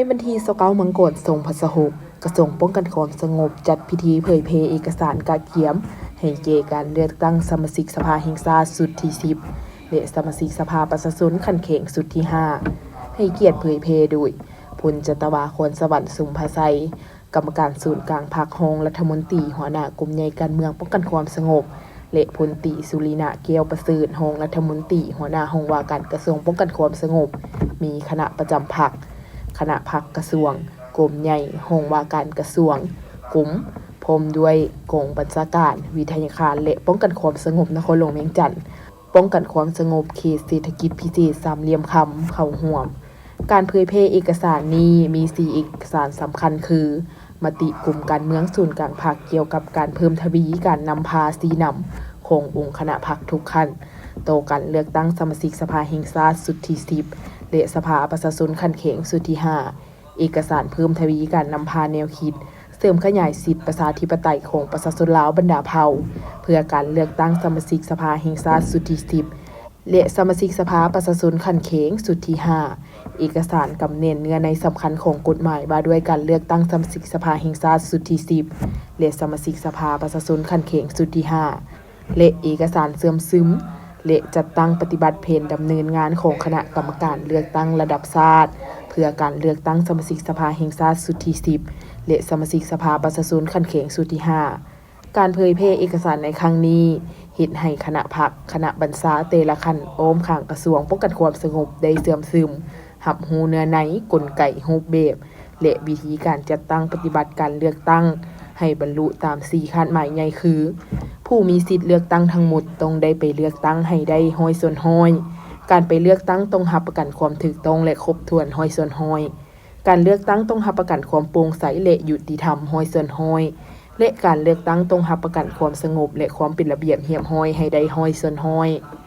วันที่29มกราคม2026กระทรวงป้องกันความสงบจัดพิธีเผยแพร่เอกสารกาเขียมให้เกการเลือกตั้งสมาชิกสภาแห่งชาติสุดที่10และสมาชิกสภาประชาชนขั้นแข่งสุดที่5ให้เกียรติเผยแพร่โดยพลจตวาครสวรรค์สุมภาไสยกรรมการศูนย์กลางพรรครองรัฐมนตรีหัวหน้ากลุ่มใหญ่การเมืองป้องกันความสงบและพลตรีสุรินะแก้วประเสริฐรองรัฐมนตรีหัวหน้าห้องว่าการกระทรวงป้องกันความสงบมีคณะประจำพรรคคณะพรรคกระทรวงกรมใหญ่ห้องว่าการกระทรวงกลุ่มพร้อมด้วยกองบัญชาการวิทยาการและป้องกันความสงบนครหลวงเวียงจันทน์ป้องกันความสงบเขตเศรษฐกิจพิเศษสามเหลี่ยมคำเข้าร่วมการเผยแพร่เอกสารนี้มี4เอกสารสำคัญคือมติกลุ่มการเมืองศูนย์กลางพรรคเกี่ยวกับการเพิ่มทวีการนำพาสีนำขององค์คณะพรรคทุกขั้นต่อการเลือกตั้งสมาชิกสภาแห่งชาติสุดที่10และสภาประชาชนขั้นแข่งสุดที่5เอกสารเพิ่มทวีการนำพาแนวคิดเสริมขยายสิทธิประชาธิปไตยของประชาชนลาวบรรดาเผ่าเพื่อการเลือกตั้งสมาชิกสภาแห่งชาติสุดที่10และสมาชิกสภาประชาชนขั้นแข่งสุดที่5เอกสารกำเนิดเนื้อในสำคัญของกฎหมายว่าด้วยการเลือกตั้งสมาชิกสภาแห่งชาติสุดที่10และสมาชิกสภาประชาชนขั้นแข่งสุดที่5และเอกสารเสื่อมซึมและจัดตั้งปฏิบัติเพนดำเนินงานของคณะกรรมการเลือกตั้งระดับชาติเพื่อการเลือกตั้งสมาชิกสภาแห่งชาติสุดที่10และสมาชิกสภาประชาชนขั้นแข่งสุดที่5การเผยแพร่เอกสารในครั้งนี้เฮ็ดให้คณะพรรคคณะบัญชาแต่ละขั้นอ้อมข้างกระทรวงป้องกันความสงบได้เสื่อมซึมรับรู้เนื้อในกลไกรูปแบบและวิธีการจัดตั้งปฏิบัติการเลือกตั้งให้บรรลุตาม4คาดหมายใหญ่คือผู้มีสิทธิ์เลือกตั้งทั้งหมดต้องได้ไปเลือกตั้งให้ได้100ส่วน100การไปเลือกตั้งต้องรับประกันความถูกต้องและครบถ้วน100ส่วน100การเลือกตั้งต้องรับประกันความโปร่งใสและยุติธรรม100ส่วน100และการเลือกตั้งต้องรับประกันความสงบและความเป็นระเบียบเรียบร้อยให้ได้100ส่วน100